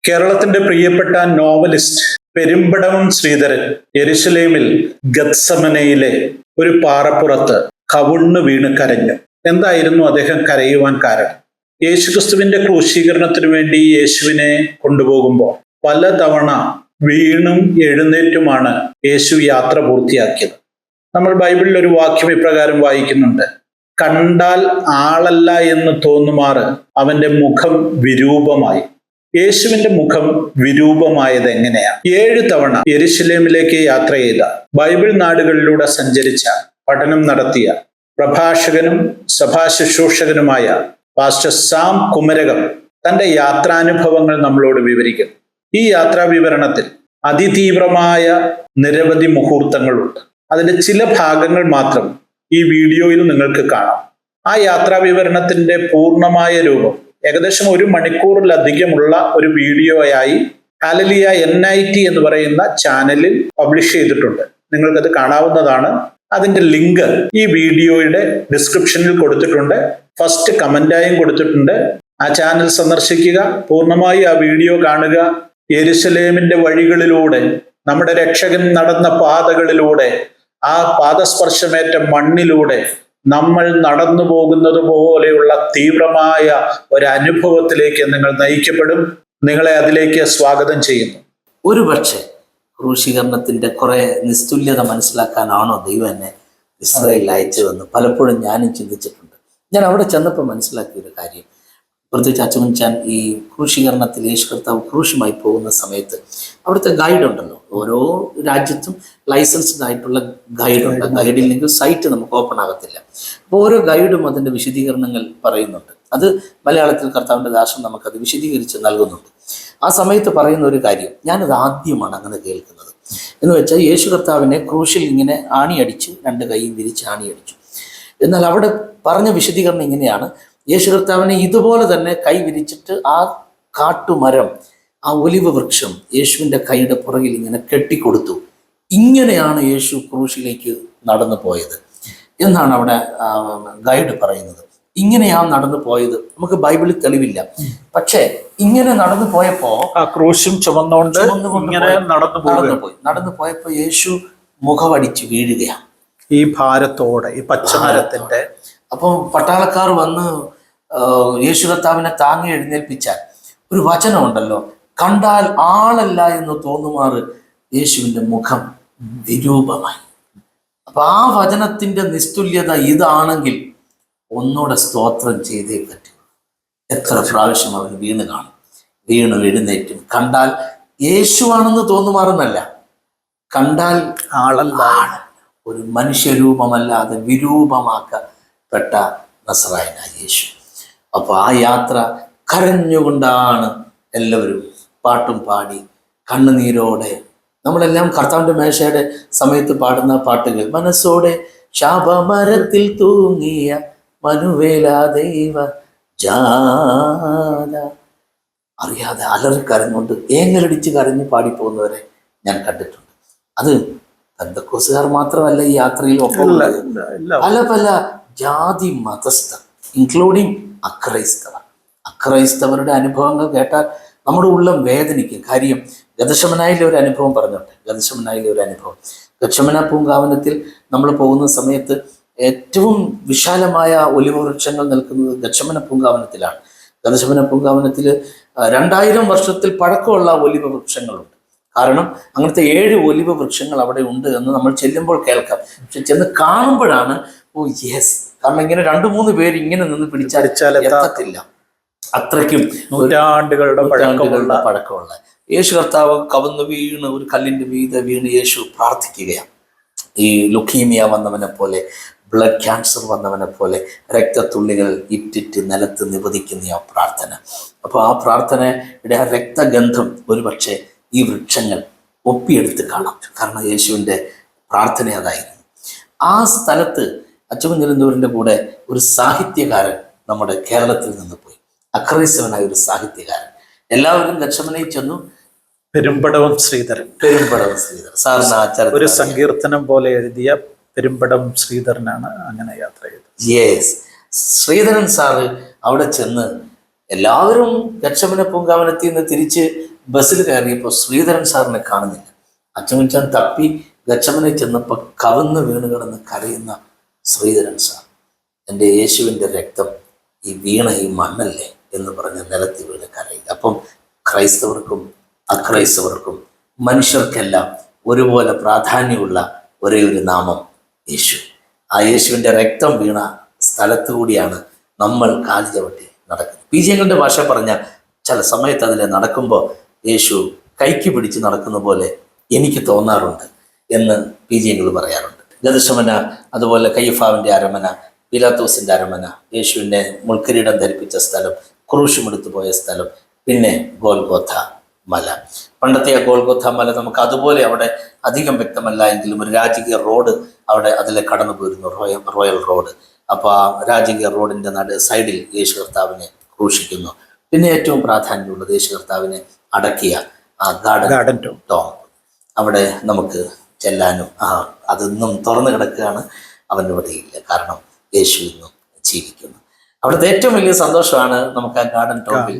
കേരളത്തിന്റെ പ്രിയപ്പെട്ട നോവലിസ്റ്റ് പെരുമ്പടവം ശ്രീധരൻ യെരുശലേമിൽ ഗത്സമനയിലെ ഒരു പാറപ്പുറത്ത് കവുണ്ണ് വീണ് കരഞ്ഞു. എന്തായിരുന്നു അദ്ദേഹം കരയുവാൻ കാരണം? യേശുക്രിസ്തുവിന്റെ ക്രൂശീകരണത്തിനു വേണ്ടി യേശുവിനെ കൊണ്ടുപോകുമ്പോൾ പലതവണ വീണും എഴുന്നേറ്റുമാണ് യേശു യാത്ര പൂർത്തിയാക്കിയത്. നമ്മൾ ബൈബിളിൽ ഒരു വാക്യം ഇപ്രകാരം വായിക്കുന്നുണ്ട്: കണ്ടാൽ ആളല്ല എന്ന് തോന്നുമാറ് അവന്റെ മുഖം വിരൂപമായി. യേശുവിന്റെ മുഖം വിരൂപമായത് എങ്ങനെയാണ്? 7 തവണ യെരുശലേമിലേക്ക് യാത്ര ചെയ്ത, ബൈബിൾ നാടുകളിലൂടെ സഞ്ചരിച്ച, പഠനം നടത്തിയ പ്രഭാഷകനും സഭാശുശ്രൂഷകനുമായ പാസ്റ്റർ സാം കുമരകം തന്റെ യാത്രാനുഭവങ്ങൾ നമ്മളോട് വിവരിക്കുന്നു. ഈ യാത്രാ വിവരണത്തിൽ അതിതീവ്രമായ നിരവധി മുഹൂർത്തങ്ങളുണ്ട്. അതിന്റെ ചില ഭാഗങ്ങൾ മാത്രം ഈ വീഡിയോയിൽ നിങ്ങൾക്ക് കാണാം. ആ യാത്രാ വിവരണത്തിന്റെ പൂർണ്ണമായ രൂപം ഏകദേശം 1 മണിക്കൂറിലധികമുള്ള ഒരു വീഡിയോയായി ഹാലലിയ NIT എന്ന് പറയുന്ന ചാനലിൽ പബ്ലിഷ് ചെയ്തിട്ടുണ്ട്. നിങ്ങൾക്കത് കാണാവുന്നതാണ്. അതിന്റെ ലിങ്ക് ഈ വീഡിയോയുടെ ഡിസ്ക്രിപ്ഷനിൽ കൊടുത്തിട്ടുണ്ട്. ഫസ്റ്റ് കമന്റായും കൊടുത്തിട്ടുണ്ട്. ആ ചാനൽ സന്ദർശിക്കുക, പൂർണ്ണമായി ആ വീഡിയോ കാണുക. യെരുശലേമിന്റെ വഴികളിലൂടെ, നമ്മുടെ രക്ഷകൻ നടന്ന പാതകളിലൂടെ, ആ പാദസ്പർശമേറ്റ മണ്ണിലൂടെ നമ്മൾ നടന്നു പോകുന്നത് പോലെയുള്ള തീവ്രമായ ഒരു അനുഭവത്തിലേക്ക് നിങ്ങൾ നയിക്കപ്പെടും. നിങ്ങളെ അതിലേക്ക് സ്വാഗതം ചെയ്യുന്നു. ഒരുപക്ഷെ ക്രൂശീകരണത്തിന്റെ കുറെ നിസ്തുല്യത മനസ്സിലാക്കാനാണോ ദൈവം എന്നെ ഇസ്രായേലിൽ അയച്ചതെന്ന് പലപ്പോഴും ഞാനും ചിന്തിച്ചിട്ടുണ്ട്. ഞാൻ അവിടെ ചെന്നപ്പോൾ മനസ്സിലാക്കിയൊരു കാര്യം, പ്രത്യേകിച്ച് അച്ചുമൻചാൻ ഈ ക്രൂശീകരണത്തിൽ യേശു കർത്താവ് ക്രൂശുമായി പോകുന്ന സമയത്ത് അവിടുത്തെ ഗൈഡ് ഉണ്ടല്ലോ, ഓരോ രാജ്യത്തും ലൈസൻസ്ഡ് ആയിട്ടുള്ള ഗൈഡുണ്ട്. ഗൈഡില്ലെങ്കിൽ സൈറ്റ് നമുക്ക് ഓപ്പൺ ആകത്തില്ല. അപ്പോൾ ഓരോ ഗൈഡും അതിൻ്റെ വിശദീകരണങ്ങൾ പറയുന്നുണ്ട്. അത് മലയാളത്തിൽ കർത്താവിൻ്റെ ദാസൻ നമുക്കത് വിശദീകരിച്ച് നൽകുന്നുണ്ട്. ആ സമയത്ത് പറയുന്ന ഒരു കാര്യം, ഞാനത് ആദ്യമാണ് അങ്ങനെ കേൾക്കുന്നത്. എന്ന് വെച്ചാൽ യേശു കർത്താവിനെ ക്രൂശിൽ ഇങ്ങനെ ആണിയടിച്ച് 2 കൈയും വിരിച്ച് ആണിയടിച്ചു. എന്നാൽ അവിടെ പറഞ്ഞ വിശദീകരണം ഇങ്ങനെയാണ്: യേശു കർത്താവിനെ ഇതുപോലെ തന്നെ കൈ വിരിച്ചിട്ട് ആ കാട്ടുമരം, ആ ഒലിവ് വൃക്ഷം യേശുവിൻ്റെ കൈയുടെ പുറകിൽ ഇങ്ങനെ കെട്ടിക്കൊടുത്തു. ഇങ്ങനെയാണ് യേശു ക്രൂശിലേക്ക് നടന്നു പോയത് എന്നാണ് അവിടെ ഗൈഡ് പറയുന്നത്. ഇങ്ങനെയാണ് നടന്നു പോയത്. നമുക്ക് ബൈബിളിൽ തെളിവില്ല, പക്ഷേ ഇങ്ങനെ നടന്നു പോയപ്പോ ആ ക്രൂശും ചുമന്നുകൊണ്ട് നടന്നു പോയപ്പോ യേശു മുഖമടിച്ച് വീഴുകയാണ് ഈ ഭാരത്തോടെ, ഈ പച്ചമരത്തിന്റെ. അപ്പം പട്ടാളക്കാർ വന്ന് യേശു കർത്താവിനെ താങ്ങി എഴുന്നേൽപ്പിച്ചാൽ ഒരു വചനമുണ്ടല്ലോ, കണ്ടാൽ ആളല്ല എന്ന് തോന്നുമാറ് യേശുവിൻ്റെ മുഖം വിരൂപമായി. അപ്പൊ ആ വചനത്തിന്റെ നിസ്തുല്യത ഇതാണെങ്കിൽ ഒന്നുകൂടെ സ്തോത്രം ചെയ്തേ പറ്റൂ. എത്ര പ്രാവശ്യം അവൻ വീണ് കാണും, വീണു എഴുന്നേറ്റും. കണ്ടാൽ യേശുവാണെന്ന് തോന്നുമാറെന്നല്ല, കണ്ടാൽ ആളല്ല, ഒരു മനുഷ്യരൂപമല്ലാതെ വിരൂപമാക്കപ്പെട്ട നസറായനായ യേശു. അപ്പോൾ ആ യാത്ര കരഞ്ഞുകൊണ്ടാണ് എല്ലാവരും പാട്ടും പാടി കണ്ണുനീരോടെ. നമ്മളെല്ലാം കർത്താവിൻ്റെ മേശയുടെ സമയത്ത് പാടുന്ന പാട്ടുകൾ, മനസ്സോടെ ശാപമരത്തിൽ തൂങ്ങിയ മനുവേല ദൈവ ജാല, അറിയാതെ അലറിക്കരഞ്ഞുകൊണ്ട് ഏങ്ങലടിച്ച് കരഞ്ഞ് പാടിപ്പോകുന്നവരെ ഞാൻ കണ്ടിട്ടുണ്ട്. അത് പെന്തക്കോസുകാർ മാത്രമല്ല ഈ യാത്രയിൽ ഒപ്പം പല പല ജാതി മതസ്ഥർ, ഇൻക്ലൂഡിങ് അക്രൈസ്തവരുടെ അനുഭവങ്ങൾ കേട്ടാൽ നമ്മുടെ ഉള്ളം വേദനിക്കും. കാര്യം ഗതശമനായിലെ ഒരു അനുഭവം പറഞ്ഞോട്ടെ. ഗതശമന പൂങ്കാവനത്തിൽ നമ്മൾ പോകുന്ന സമയത്ത് ഏറ്റവും വിശാലമായ ഒലിവ് വൃക്ഷങ്ങൾ നിൽക്കുന്നത് ഗതശമന പൂങ്കാവനത്തിലാണ്. ഗതശമന പൂങ്കാവനത്തിൽ 2000 വർഷത്തിൽ പഴക്കമുള്ള ഒലിവ് വൃക്ഷങ്ങളുണ്ട്. കാരണം അങ്ങനത്തെ 7 ഒലിവ് വൃക്ഷങ്ങൾ അവിടെ ഉണ്ട് എന്ന് നമ്മൾ ചെല്ലുമ്പോൾ കേൾക്കാം. പക്ഷെ ചെന്ന് കാണുമ്പോഴാണ് ഓ യെസ്, കാരണം ഇങ്ങനെ 2-3 പേര് ഇങ്ങനെ നിന്ന് പിടിച്ചടിച്ചാൽ എത്തത്തില്ല. അത്രയ്ക്കും നൂറ്റാണ്ടുകളുടെ പഴക്കമുള്ള യേശു കർത്താവ് കവന്ന് വീണ് ഒരു കല്ലിൻ്റെ മീതെ വീണ് യേശു പ്രാർത്ഥിക്കുകയാണ്. ഈ ലുക്കീമിയ വന്നവനെ പോലെ, ബ്ലഡ് ക്യാൻസർ വന്നവനെ പോലെ രക്തത്തുള്ളികൾ ഇറ്റിറ്റ് നിലത്ത് നിവദിക്കുന്ന ആ പ്രാർത്ഥന. അപ്പോൾ ആ പ്രാർത്ഥനയുടെ ആ രക്തഗന്ധം ഒരുപക്ഷെ ഈ വൃക്ഷങ്ങൾ ഒപ്പിയെടുത്ത് കാണാം. കാരണം യേശുവിൻ്റെ പ്രാർത്ഥന അതായിരുന്നു. ആ സ്ഥലത്ത് അച്ചുകുഞ്ഞിരുന്നവരിൻ്റെ കൂടെ ഒരു സാഹിത്യകാരൻ നമ്മുടെ കേരളത്തിൽ നിന്ന് പോയി, അക്രൈസ്തവനായ ഒരു സാഹിത്യകാരൻ. എല്ലാവരും ഗതശമനയിൽ ചെന്നു. പെരുമ്പടവം ശ്രീധരൻ സാറിന് ആചാരം ഒരു സങ്കീർത്തനം പോലെ എഴുതിയ പെരുമ്പടവം ശ്രീധരനാണ് അങ്ങനെ യാത്ര ചെയ്തത്. യെസ്, ശ്രീധരൻ സാറ് അവിടെ ചെന്ന് എല്ലാവരും ഗതശമന പൂങ്കാവനത്തിൽ നിന്ന് തിരിച്ച് ബസ്സിൽ കയറിയപ്പോൾ ശ്രീധരൻ സാറിനെ കാണുന്നില്ല. അച്ചൻകുഞ്ഞച്ചാൻ തപ്പി ഗച്ചമനെ ചെന്നപ്പോൾ കവിന്ന് വീണ് കിടന്ന് കരയുന്ന ശ്രീധരൻ സാർ, എൻ്റെ യേശുവിൻ്റെ രക്തം ഈ വീണ ഈ മണ്ണല്ലേ എന്ന് പറഞ്ഞ് നിലത്ത് വീണ് കരയുക. അപ്പം ക്രൈസ്തവർക്കും അക്രൈസ്തവർക്കും മനുഷ്യർക്കെല്ലാം ഒരുപോലെ പ്രാധാന്യമുള്ള ഒരേ ഒരു നാമം യേശു. ആ യേശുവിൻ്റെ രക്തം വീണ സ്ഥലത്തു കൂടിയാണ് നമ്മൾ കാല് ചവിട്ടി നടക്കുന്നത്. പി.ജെ.ങ്ങളുടെ ഭാഷ പറഞ്ഞാൽ ചില സമയത്ത് അതിൽ നടക്കുമ്പോൾ യേശു കൈക്ക് പിടിച്ച് നടക്കുന്ന പോലെ എനിക്ക് തോന്നാറുണ്ട് എന്ന് പി.ജെ.ങ്ങൾ പറയാറുണ്ട്. ഗദശമന, അതുപോലെ കയ്യഫാവിൻ്റെ അരമന, പിലാത്തോസിൻ്റെ അരമന, യേശുവിനെ മുൾക്കിരീടം ധരിപ്പിച്ച സ്ഥലം, ക്രൂശുമെടുത്തു പോയ സ്ഥലം, പിന്നെ ഗോൽഗോഥ മല. പണ്ടത്തെ ആ ഗോൽഗോഥ മല നമുക്ക് അതുപോലെ അവിടെ അധികം വ്യക്തമല്ല എങ്കിലും ഒരു രാജകീയ റോഡ് അവിടെ അതിലെ കടന്നു പോയിരുന്നു, റോയൽ റോഡ്. അപ്പോൾ ആ രാജകീയ റോഡിൻ്റെ സൈഡിൽ യേശു കർത്താവിനെ ക്രൂശിക്കുന്നു. പിന്നെ ഏറ്റവും പ്രാധാന്യമുള്ളത് യേശു കർത്താവിനെ അടക്കിയ ആ ഗാർഡൻ ടോം, അവിടെ നമുക്ക് ചെല്ലാനും അതൊന്നും തുറന്നു കിടക്കുകയാണ്. അവൻ്റെ ഇവിടെയില്ല, കാരണം യേശു ഇന്നും ജീവിക്കുന്നു. അവിടുത്തെ ഏറ്റവും വലിയ സന്തോഷമാണ് നമുക്ക് ആ ഗാർഡൻ ടോമിൽ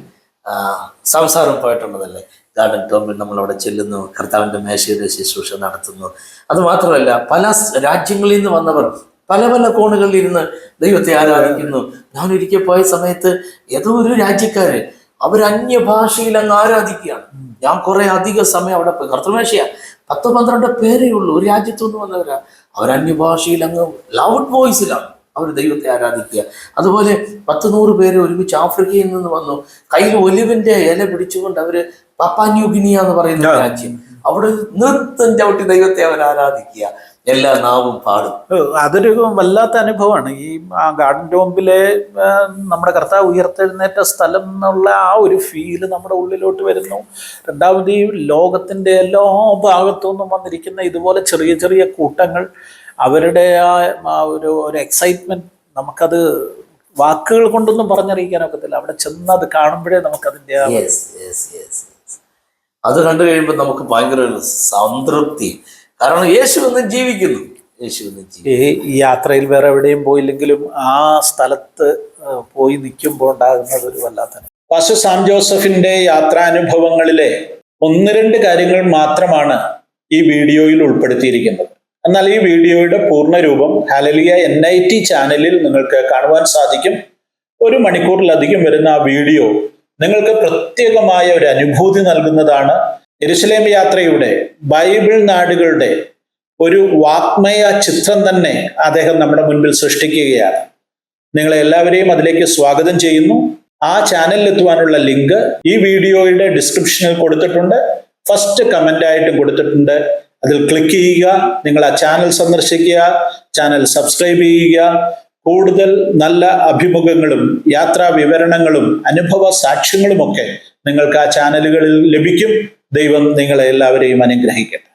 സംസാരം പോയിട്ടുള്ളതല്ലേ. ഗാർഡൻ ടോമിൽ നമ്മളവിടെ ചെല്ലുന്നു, കർത്താവിൻ്റെ മേശയുടെ ശുശ്രൂഷ നടത്തുന്നു. അതുമാത്രമല്ല പല രാജ്യങ്ങളിൽ നിന്ന് വന്നവർ പല പല കോണുകളിൽ ഇരുന്ന് ദൈവത്തെ ആരാധിക്കുന്നു. ഞാൻ ഒരിക്കൽ പോയ സമയത്ത് ഏതോ ഒരു രാജ്യക്കാര് അവർ അന്യഭാഷയിൽ അങ്ങ് ആരാധിക്കുകയാണ്. ഞാൻ കുറെ അധിക സമയം അവിടെ പോയി. കർത്തൃമേശയാ 10-12 പേരേ ഉള്ളൂ, ഒരു രാജ്യത്തുനിന്ന് വന്നവരാ. അവർ അന്യഭാഷയിൽ അങ്ങ് ലൗഡ് വോയിസിലാണ് അവർ ദൈവത്തെ ആരാധിക്കുക. അതുപോലെ 10-100 പേര് ഒരുമിച്ച് ആഫ്രിക്കയിൽ നിന്ന് വന്നു. കയ്യിൽ ഒലിവിന്റെ ഇല പിടിച്ചുകൊണ്ട് അവര് പപ്പാന്യൂഗിനിയ എന്ന് പറയുന്ന രാജ്യം, അവിടെ നൃത്തം ചവിട്ടി ദൈവത്തെ അവർ ആരാധിക്കുക. എല്ലാ നാവും പാടും. അതൊരു വല്ലാത്ത അനുഭവമാണ്. ഈ ഗാർഡൻ ടോംബിലെ നമ്മുടെ കർത്താവ് ഉയർത്തെഴുന്നേറ്റ സ്ഥലം എന്നുള്ള ആ ഒരു ഫീല് നമ്മുടെ ഉള്ളിലോട്ട് വരുന്നു. രണ്ടാമത് ഈ ലോകത്തിന്റെ എല്ലാ ഭാഗത്തു നിന്നും വന്നിരിക്കുന്ന ഇതുപോലെ ചെറിയ ചെറിയ കൂട്ടങ്ങൾ, അവരുടെ ആ ഒരു എക്സൈറ്റ്മെന്റ് നമുക്കത് വാക്കുകൾ കൊണ്ടൊന്നും പറഞ്ഞറിയിക്കാനൊക്കത്തില്ല. അവിടെ ചെന്നത് കാണുമ്പോഴേ നമുക്കതിൻ്റെ അത് കണ്ടു കഴിയുമ്പോൾ നമുക്ക് ഭയങ്കര ഒരു സംതൃപ്തി. കാരണം യേശു ഒന്നും ജീവിക്കുന്നു. ഈ യാത്രയിൽ വേറെ എവിടെയും പോയില്ലെങ്കിലും ആ സ്ഥലത്ത് പോയി നിൽക്കുമ്പോൾ ഉണ്ടാകുന്നത് ഒരു വല്ലാത്ത. പാസ്റ്റർ സാം ജോസഫിന്റെ യാത്രാനുഭവങ്ങളിലെ 1-2 കാര്യങ്ങൾ മാത്രമാണ് ഈ വീഡിയോയിൽ ഉൾപ്പെടുത്തിയിരിക്കുന്നത്. എന്നാൽ ഈ വീഡിയോയുടെ പൂർണ്ണരൂപം ഹല്ലേലൂയ NIT ചാനലിൽ നിങ്ങൾക്ക് കാണുവാൻ സാധിക്കും. 1 മണിക്കൂറിലധികം വരുന്ന ആ വീഡിയോ നിങ്ങൾക്ക് പ്രത്യേകമായ ഒരു അനുഭൂതി നൽകുന്നതാണ്. യെരുശലേം യാത്രയുടെ, ബൈബിൾ നാടുകളുടെ ഒരു വാഗ്മയ ചിത്രം തന്നെ അദ്ദേഹം നമ്മുടെ മുൻപിൽ സൃഷ്ടിക്കുകയാണ്. നിങ്ങളെ എല്ലാവരെയും അതിലേക്ക് സ്വാഗതം ചെയ്യുന്നു. ആ ചാനലിൽ എത്തുവാനുള്ള ലിങ്ക് ഈ വീഡിയോയുടെ ഡിസ്ക്രിപ്ഷനിൽ കൊടുത്തിട്ടുണ്ട്, ഫസ്റ്റ് കമന്റ് ആയിട്ടും കൊടുത്തിട്ടുണ്ട്. അതിൽ ക്ലിക്ക് ചെയ്യുക, നിങ്ങൾ ആ ചാനൽ സന്ദർശിക്കുക, ചാനൽ സബ്സ്ക്രൈബ് ചെയ്യുക. കൂടുതൽ നല്ല അഭിമുഖങ്ങളും യാത്രാ വിവരണങ്ങളും അനുഭവ സാക്ഷ്യങ്ങളുമൊക്കെ നിങ്ങൾക്ക് ആ ചാനലുകളിൽ ലഭിക്കും. ദൈവം നിങ്ങളെ എല്ലാവരെയും അനുഗ്രഹിക്കട്ടെ.